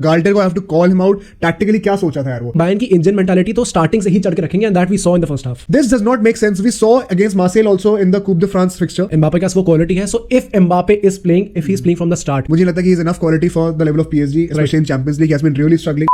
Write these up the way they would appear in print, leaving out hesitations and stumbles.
गाल्टर को have to call him out. Tactically क्या सोचा था यार वो। बायर्न की इंजन मेंटालिटी तो स्टार्टिंग से ही चढ़ के रखेंगे and that we saw in the first half. This does not make sense. We saw against Marseille also in the coupe de France fixture. Mbappe के पास वो क्वालिटी है, so if Mbappe is playing, if he is playing from the start, मुझे लगता है कि he is enough quality for the level of PSG, especially in Champions League. He has been really struggling.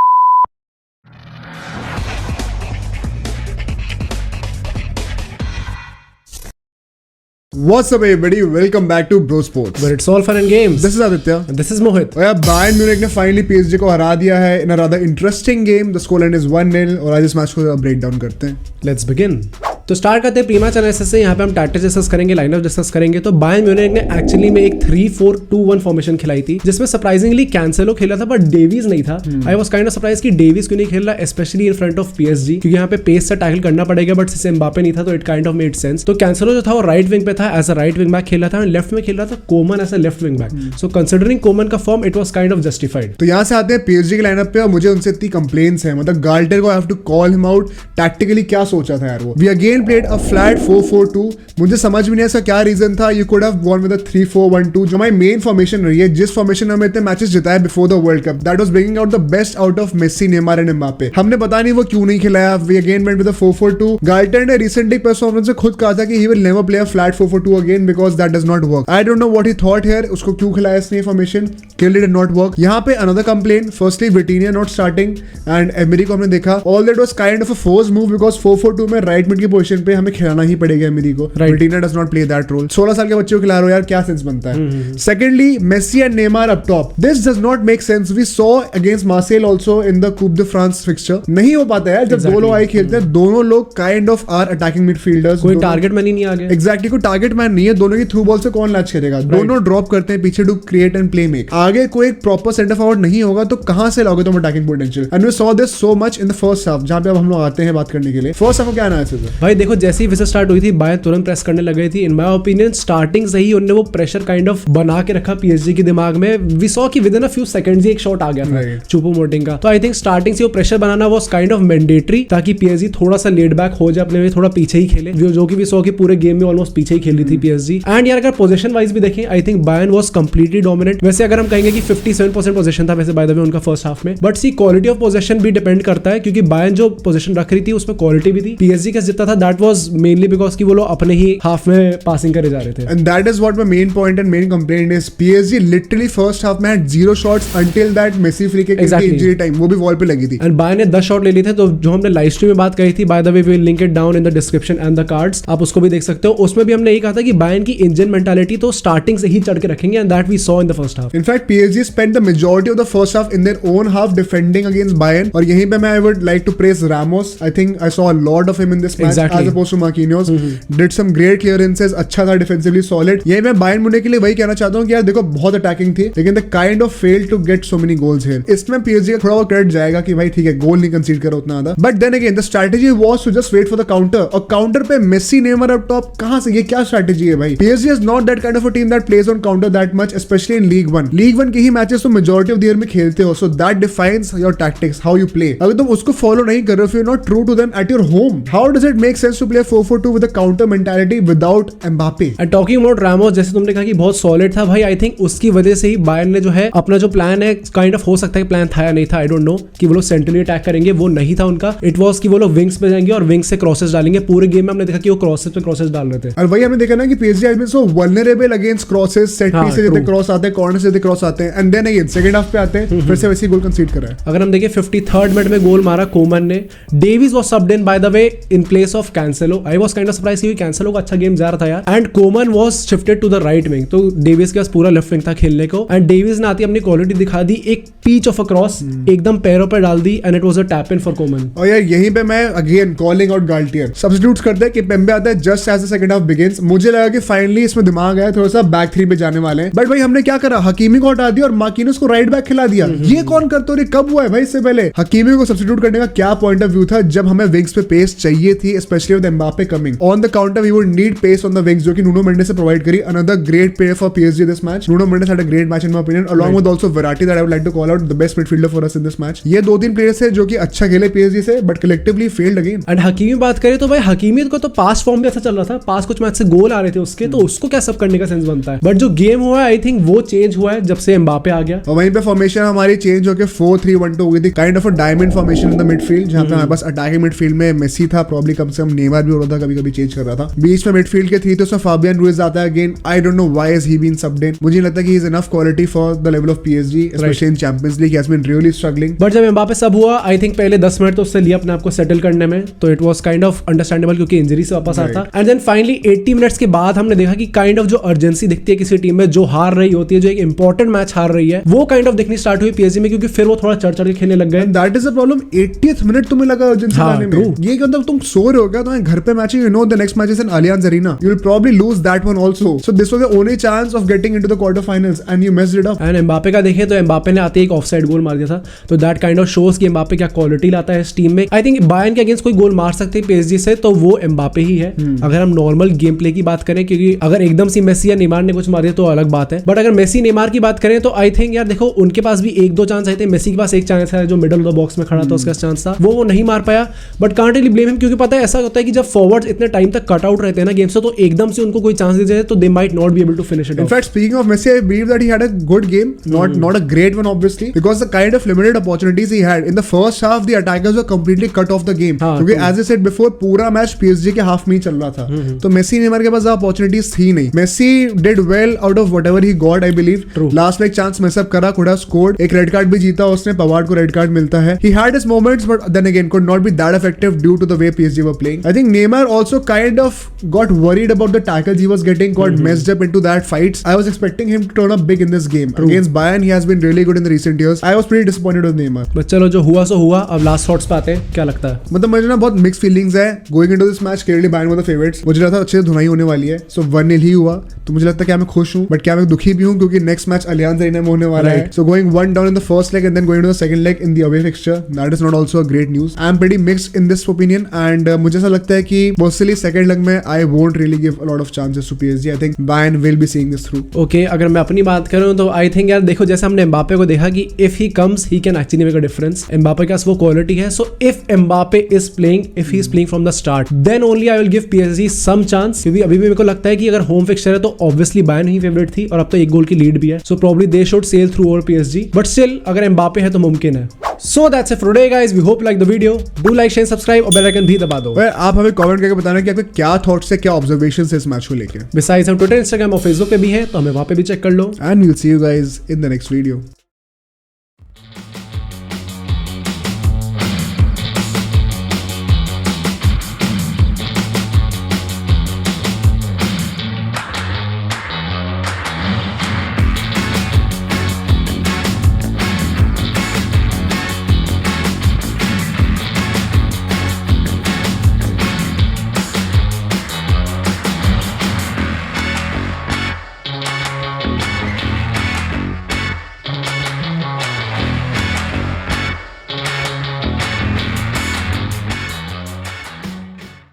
What's up everybody? Welcome back to Bro Sports, where it's all fun and games. This is Aditya. And this is Mohit. और यार Bayern Munich ने finally PSG को हरा दिया है in a rather interesting game. The score line is 1-0 और आज इस मैच को ब्रेक डाउन करते हैं। Let's begin. तो स्टार्ट करते हैं प्रीमियर एनालिसिस से। यहाँ पे हम टैक्टिक्स डिस्कस करेंगे, लाइनअप डिस्कस करेंगे। तो बायर्न म्यूनिख ने एक्चुअली में एक 3-4-2-1 फॉर्मेशन खिलाई थी, जिसमें सरप्राइजिंगली कैंसेलो खेला था बट डेविस नहीं था। आई वाज काइंड ऑफ सरप्राइज कि डेविस क्यों नहीं खेल रहा, specially in front of PSG, क्योंकि यहाँ पे पेस से टैकल करना पड़ेगा बट सिर्फ एम्बापे नहीं था, तो it kind of made sense. तो कैंसेलो जो था वो राइट विंग पे था, as a right wing back खेला था, लेफ्ट में खेल रहा था Coman as a left wing back. So considering Coman का form, it was kind of justified. तो यहाँ से आते हैं पीएसजी के लाइनअप पे और मुझे उनसे इतनी कंप्लेंट्स हैं। मतलब गाल्टर को have to call him out. Tactically क्या सोचा था यार वो। We again played a flat 4-4-2। मुझे समझ में नहीं आया क्या रीजन था। You could have gone with a 3-4-1-2 जो हमारी मेन फॉर्मेशन रही है, जिस फॉर्मेशन में हमने इतने मैचेस जिताए before the world cup. That was bringing out the best out of Messi, Neymar and Mbappe. हमने पता नहीं वो क्यों नहीं खिलाया। We again went with a 4-4-2। Galtier ने रिसेंटली प्रेस कॉन्फ्रेंस में खुद कहा था कि he will never play a flat 4-4-2 again because that does not work. I don't know what he thought here. उसको क्यों खिलाया इसने formation, clearly did not work. यहाँ पे another complaint, firstly Vitinha not starting and emery को हमने देखा all that was kind of a force move because 4-4-2 में राइट मिड की पोजीशन पे हमें खिलाना ही पड़ेगा एमरी को। Vitinha does not play that role. 16 साल के बच्चे को खिला रहे हो यार, क्या सेंस बनता है। Secondly Messi and Neymar up top, this does not make sense. We saw against Marseille also in the coupe de France fixture. नहीं हो पाता है जब दो लोग आए खेलते हैं। दोनों लोग kind of are attacking midfielders. कोई टारगेट मैन ही नहीं आ गया। एग्जैक्टली, कोई टारगेट मैन नहीं है। दोनों की थ्रू बॉल से कौन लैच करेगा। दोनों ड्रॉप करते हैं पीछे to create and play make. आगे कोई एक प्रॉपर सेंटर फॉरवर्ड नहीं होगा तो कहां से लाओगे तुम attacking potential. And we saw this so much in the first half, जहां पे अब हम लोग आते हैं बात करने के लिए। फर्स्ट हाफ को क्या एनालिसिस है भाई? देखो, जैसे ही विजिट स्टार्ट हुई थी बायर्न तुरंत प्रेस करने लगे थी। इन माय ओपिनियन स्टार्टिंग से ही उन्होंने वो प्रेशर काइंड ऑफ बना के रखा पीएसजी के दिमाग में। वी सॉ कि within a few seconds ही एक शॉट आ गया था चूपो-मोटिंग का। तो आई थिंक स्टार्टिंग से वो pressure banana was kind of mandatory, ताकि पीएसजी थोड़ा सा लेट बैक हो जाए, अपने में थोड़ा पीछे ही खेले, जो कि वी सॉ कि पूरे गेम में ऑलमोस्ट पीछे ही खेल रही थी पीएसजी। एंड यार अगर पोजीशन वाइज भी देखें, I think Bayern was completely dominant. वैसे अगर हम कहेंगे कि 57% पोजीशन था वैसे बाय द वे उनका फर्स्ट हाफ में, but see quality of position भी डिपेंड करता है, क्योंकि बायर्न जो पोजीशन रख रही थी उसमें क्वालिटी भी थी। पीएसजी का जितना था दैट वाज मेनली बिकॉज कि वो लोग अपने ही हाफ में पासिंग करे जा रहे थे। And that is what my main point and main complaint is. PSG literally first half में had 0 shots until that Messi free kick exactly. injury time, वो भी वॉल पे लगी थी। And बायर्न ने 10 शॉट ले लिए थे। तो जो हमने लाइव स्ट्रीम में बात कही थी, by the way we will link it down in the description and the cards, आप उसको भी देख सकते हो। उसमें भी हमने यही कहा था कि बायर्न की इंजन मेंटालिटी तो स्टार्टिंग से ही चढ़ के रखेंगे and that we saw in the first half. In fact, PSG spent the majority of the first half in their own half defending against Bayern. और यहीं पे मैं I would like to praise Ramos. I think I saw a lot of him in this match exactly. as opposed to Marquinhos. Did some great clearances, अच्छा था defensively solid. यही मैं Bayern Munich के लिए वही कहना चाहता हूँ कि यार देखो बहुत अटैकिंग थी, लेकिन the kind of failed to get so many goals here. इसमें पीएसजी का थोड़ा बहुत क्रेडिट जाएगा कि भाई ठीक है गोल नहीं कंसीड करा उतना ज्यादा, but then again the strategy was to just wait for the counter. और काउंटर पे मेसी, नेमार अप टॉप, कहां से, ये क्या स्ट्रेटजी है भाई। PSG is not that kind of a team that plays on counter that much, especially in Ligue 1। Ligue 1 के ही मैचेस तो मेजॉरिटी ऑफ द ईयर में खेलते हो, so that defines your tactics, how you play. अगर तुम उसको follow नहीं कर रहे हो, you are not true to them at your home, how does it make sense to play 4-4-2 with a counter mentality without Mbappe. And talking about Ramos, जैसे तुमने कहा कि बहुत सॉलिड था भाई, आई थिंक उसकी वजह से ही बायर्न ने जो है अपना जो प्लान है, काइंड ऑफ हो सकता है प्लान था या नहीं था, आई डोंट नो, कि वो लोग सेंट्रली अटैक करेंगे, वो नहीं था उनका। इट वाज कि वो लोग विंग्स पे जाएंगे और विंग्स से क्रॉसेस डालेंगे। पूरे गेम में हमने देखा कि वो क्रॉसेस पे क्रॉसेस डाल रहे थे। और वही हमने देखा ना कि PSG has been so vulnerable against crosses, set piece से जितने क्रॉस आते हैं, कॉर्नर से जितने क्रॉस आते हैं, and then again second half पे आते हैं फिर से वैसे गोल कंसीड कर रहा है। अगर हम देखें 53rd मिनट में गोल मारा कोमन ने। Davies was subbed in by the way in place of Cancelo. I was kind of surprise कि कैंसेलो का अच्छा गेम जा रहा था यार, and Coman was shifted to the right wing. तो डेविस के पास पूरा लेफ्ट विंग था खेलने को, एंड डेविस ने आती अपनी क्वालिटी दिखा दी, एक पीच ऑफ अ क्रॉस एकदम पैरों पर डाल दी and it was a tap in for Coman. और यार यहीं पे मैं again calling out Galtier. Substitutes करते हैं कि पेम्बे आता है just as the second half begins. मुझे लगा कि फाइनली इसमें दिमाग आया, थोड़ा सा बैक 3 पे जाने वाले हैं, बट भाई हमने क्या करा, हकीमी को हटा दिया और मार्किनोस को राइट बैक खिला दिया। ये कौन करते हो, कब हुआ है भाई? इससे पहले हकीमी को सब्स्टिट्यूट करने का क्या पॉइंट ऑफ व्यू था जब हमें विंग्स पे पेस चाहिए थी, especially with Mbappe coming. On the counter, we would need pace on the wings, जो कि Nuno Mendes से provide करी. Another great player for PSG this match. Nuno Mendes had a great match in my opinion, along with also Verratti that I would like to call out, the best midfielder for us in this match. ये 2-3 players है जो कि अच्छा खेले PSG से, but collectively failed again. And Hakimi बात करें तो भाई हकीमी को तो पास फॉर्म भी ऐसा चल रहा था, पास कुछ मैच से गोल आ रहे थे उसके, तो उसको क्या सब करने का सेंस बनता है. बट जो गेम हुआ है आई थिंक वो चेंज हुआ है जब से एम्बापे आ गया. और वहीं पे फॉर्मेशन हमारी चेंज होकर 4-3-1-2 हो गई थी. Kind of a diamond formation in the midfield, जहां पे हमारे पास अटैकिंग मिडफील्ड में मेसी था, प्रॉब्ली कम से कम नेमार भी हो रहा था, कभी कभी चेंज कर रहा था. बीच में मिडफील्ड के थी तो उसमें फाबियन रूइज आता है again. I don't know why is he been subbed in. मुझे लगता है कि he is enough quality for the level of PSG, specially in Champions League. He has been really struggling. But जब Mbappe sub हुआ I think पहले 10 minute तो उससे लिया अपने आप को सेटल करने में, तो it was kind of understandable क्योंकि इंजरी से वापस आता. एंड देन फाइनली 80 मिनट्स के बाद हमने देखा कि काइंड ऑफ जो अर्जेंसी दिखती है किसी टीम में जो हार रही होती है, जो एक इंपॉर्टेंट मैच हार रही है, वो काइंड ऑफ दिखनी स्टार्ट हुई PSG में, क्योंकि फिर वो थोड़ा चढ़ के खेलने लग गए. That is the problem. 80th minute तुम्हें लगा अर्जेंसी लाने में. ये मतलब तुम सो रहे हो क्या, तुम्हें घर पे मैच है, you know the next match is in Allianz Arena, you will probably lose that one also. So this was the only chance of getting into the quarterfinals and you messed it up. And Mbappe का देखें तो Mbappe ने आते ही एक offside गोल मार दिया था, तो दैट काइंड ऑफ शोज कि एम्बापे क्या क्वालिटी लाता है इस टीम में. आई थिंक बायर्न के अगेंस्ट कोई गोल मार सकते हैं PSG से तो वो एम्बापे ही है. अगर हम नॉर्मल गेम प्ले की बात करें, क्योंकि अगर एकदम से मेसी या नेमार ने कुछ मार दिया तो अलग बात है, बट अगर मेसी नेमार की बात करें तो आई थिंक यार देखो उनके पास भी 1-2 चांस आए थे. मेसी के पास एक चांस है जो मिडल ऑफ द बॉक्स में खड़ा था, उसका चांस था, वो नहीं मार पाया. But can't really blame him, क्योंकि पता है ऐसा होता है कि जब फॉरवर्ड्स इतने टाइम तक कट आउट रहते हैं ना गेम से, तो एकदम से उनको कोई चांस दे जाए तो they might not be able to finish it. In fact, speaking of Messi, I believe that he had a good game, not a great one obviously, because the kind of limited opportunities he had in the first half, the attackers were completely cut off the game. क्योंकि as I said before, पूरा match PSG के half में ही चल रहा था, तो Messi Neymar के पास opportunities थी नहीं. Messi did well out of whatever he got, I believe. Last में एक चांस मिस अप करा, could have scored. एक रेड कार्ड भी जीता उसने, पवार्ड को रेड कार्ड मिलता है. He had his moments, but then again could not be that effective due to the way PSG were playing. I think Neymar also kind of got worried about the tackles he was getting, got messed up into that fights. I was expecting him to turn up big in this game. Against Bayern, he has been really good in the recent years. I was pretty disappointed with Neymar. But चलो जो हुआ सो हुआ. अब last thoughts पे आते हैं, क्या लगता है? मतलब मुझे ना बहुत मिक्स फीलिंग्स है going into this match. Clearly Bayern were the favourites. मुझे लगा था अच्छे से धुनाई होने वाली है, सो 1-0 ही हुआ, तो मुझे लगता है क्या मैं खुश हूं, बट क्या मैं दुखी भी हूं, क्योंकि नेक्स्ट मैच Allianz Arena में होने वाला है. So going 1 down in the first leg and then going to the second leg in the away fixture, that is not also a great news. I am pretty mixed in this opinion and मुझे ऐसा लगता है कि personally second leg में I won't really give a lot of chances to PSG. I think Bayern will be seeing this through. Okay, अगर मैं अपनी बात करूं तो आई थिंक यार देखो, जैसे हमने एम्बापे को देखा कि if he comes he can actually make a difference. Mbappe के पास वो क्वालिटी है. So if Mbappe is playing, if he is playing from the start, then only I will give PSG some chance. क्योंकि अभी भी मेरे को लगता है कि अगर होम फिक्सचर है तो ऑब्वियसली बायर्न ही फेवरेट थी, और अब तो 1 गोल की लीड भी है, so probably they should sail through over PSG. But still अगर एम्बापे है तो मुमकिन है. So that's it for today guys. We hope like the video. Do like, share, subscribe और बेल आइकन भी दबा दो. आप हमें कमेंट करके बताना कि आपके क्या थॉट्स है, क्या ऑब्जर्वेशंस है इस मैच को लेकर. बिसाइड्स हम ट्विटर, इंस्टाग्राम और फेसबुक पे भी हैं, तो हमें वहां पे भी चेक कर लो. And we'll see you guys in the next video.